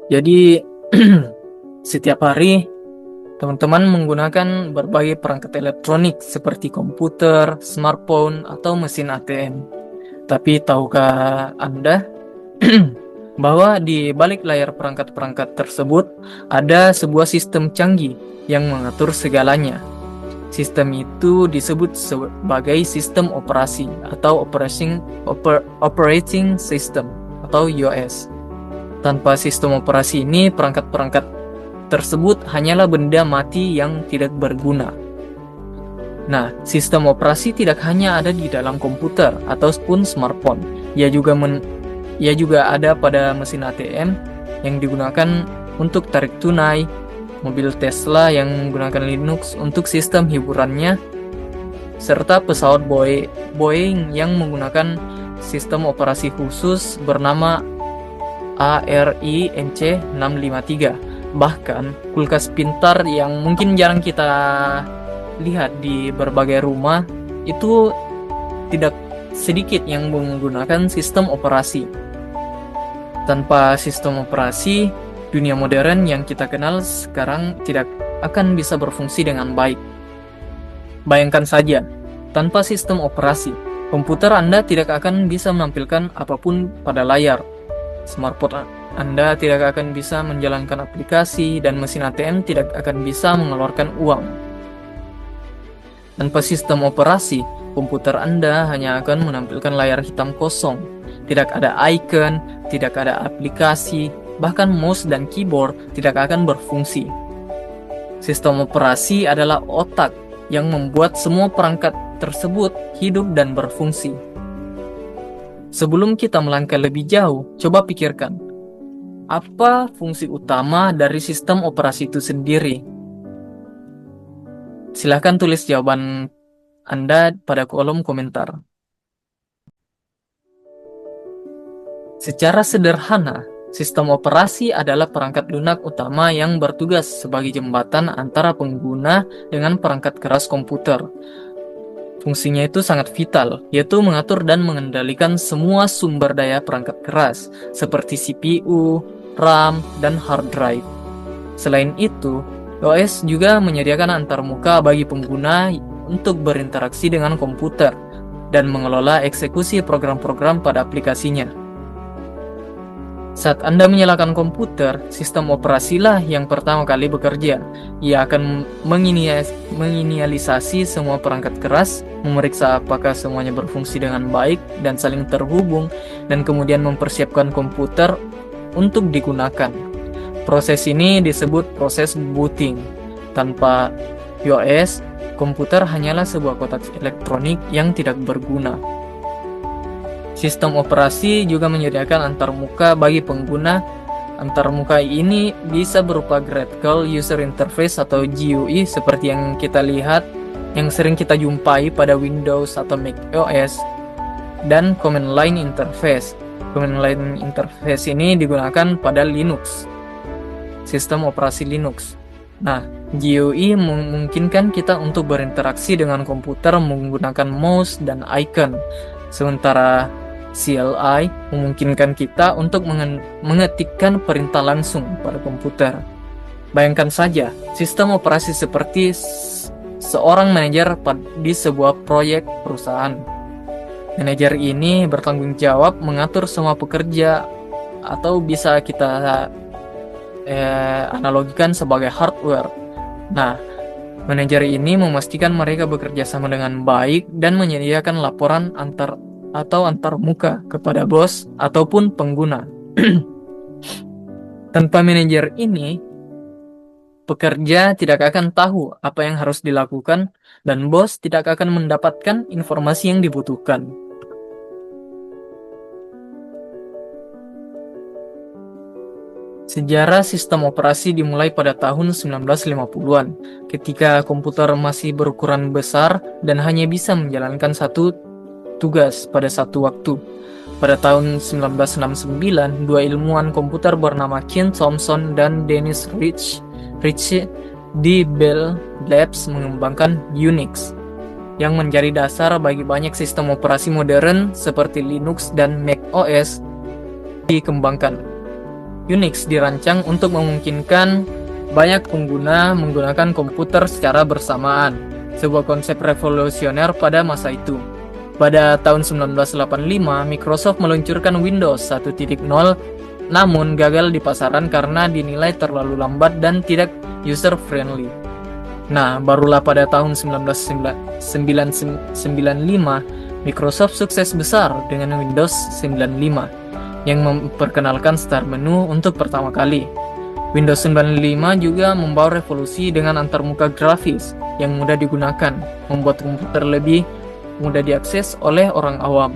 Jadi setiap hari teman-teman menggunakan berbagai perangkat elektronik seperti komputer, smartphone, atau mesin ATM. Tapi tahukah Anda bahwa di balik layar perangkat-perangkat tersebut ada sebuah sistem canggih yang mengatur segalanya. Sistem itu disebut sebagai sistem operasi atau operating system atau OS. Tanpa sistem operasi ini, perangkat-perangkat tersebut hanyalah benda mati yang tidak berguna. Nah, sistem operasi tidak hanya ada di dalam komputer ataupun smartphone. Ia juga ada pada mesin ATM yang digunakan untuk tarik tunai, mobil Tesla yang menggunakan Linux untuk sistem hiburannya, serta pesawat Boeing yang menggunakan sistem operasi khusus bernama ARINC 653. Bahkan kulkas pintar yang mungkin jarang kita lihat di berbagai rumah itu tidak sedikit yang menggunakan sistem operasi. Tanpa sistem operasi, dunia modern yang kita kenal sekarang tidak akan bisa berfungsi dengan baik. Bayangkan saja, tanpa sistem operasi, komputer Anda tidak akan bisa menampilkan apapun pada layar. Smartphone Anda tidak akan bisa menjalankan aplikasi, dan mesin ATM tidak akan bisa mengeluarkan uang. Tanpa sistem operasi, komputer Anda hanya akan menampilkan layar hitam kosong. Tidak ada icon, tidak ada aplikasi, bahkan mouse dan keyboard tidak akan berfungsi. Sistem operasi adalah otak yang membuat semua perangkat tersebut hidup dan berfungsi. Sebelum kita melangkah lebih jauh, coba pikirkan, apa fungsi utama dari sistem operasi itu sendiri? Silahkan tulis jawaban Anda pada kolom komentar. Secara sederhana, sistem operasi adalah perangkat lunak utama yang bertugas sebagai jembatan antara pengguna dengan perangkat keras komputer. Fungsinya itu sangat vital, yaitu mengatur dan mengendalikan semua sumber daya perangkat keras, seperti CPU, RAM, dan hard drive. Selain itu, OS juga menyediakan antarmuka bagi pengguna untuk berinteraksi dengan komputer dan mengelola eksekusi program-program pada aplikasinya. Saat Anda menyalakan komputer, sistem operasilah yang pertama kali bekerja. Ia akan menginisialisasi semua perangkat keras, memeriksa apakah semuanya berfungsi dengan baik dan saling terhubung, dan kemudian mempersiapkan komputer untuk digunakan. Proses ini disebut proses booting. Tanpa OS, komputer hanyalah sebuah kotak elektronik yang tidak berguna. Sistem operasi juga menyediakan antarmuka bagi pengguna. Antarmuka ini bisa berupa Graphical User Interface atau GUI seperti yang kita lihat, yang sering kita jumpai pada Windows atau Mac OS, dan Command Line Interface. Command Line Interface ini digunakan pada Linux, sistem operasi Linux. Nah, GUI memungkinkan kita untuk berinteraksi dengan komputer menggunakan mouse dan icon, sementara CLI memungkinkan kita untuk mengetikkan perintah langsung pada komputer. Bayangkan saja, sistem operasi seperti seorang manajer di sebuah proyek perusahaan. Manajer ini bertanggung jawab mengatur semua pekerja, atau bisa kita analogikan sebagai hardware. Nah, manajer ini memastikan mereka bekerja sama dengan baik dan menyediakan laporan antar muka kepada bos ataupun pengguna. Tanpa manajer ini, pekerja tidak akan tahu apa yang harus dilakukan dan bos tidak akan mendapatkan informasi yang dibutuhkan. Sejarah sistem operasi dimulai pada tahun 1950-an, ketika komputer masih berukuran besar dan hanya bisa menjalankan satu tugas pada satu waktu. Pada tahun 1969, dua ilmuwan komputer bernama Ken Thompson dan Dennis Ritchie di Bell Labs mengembangkan Unix, yang menjadi dasar bagi banyak sistem operasi modern seperti Linux dan Mac OS dikembangkan. Unix dirancang untuk memungkinkan banyak pengguna menggunakan komputer secara bersamaan, sebuah konsep revolusioner pada masa itu. Pada tahun 1985, Microsoft meluncurkan Windows 1.0, namun gagal di pasaran karena dinilai terlalu lambat dan tidak user-friendly. Nah, barulah pada tahun 1995, Microsoft sukses besar dengan Windows 95 yang memperkenalkan start menu untuk pertama kali. Windows 95 juga membawa revolusi dengan antarmuka grafis yang mudah digunakan, membuat komputer lebih mudah diakses oleh orang awam.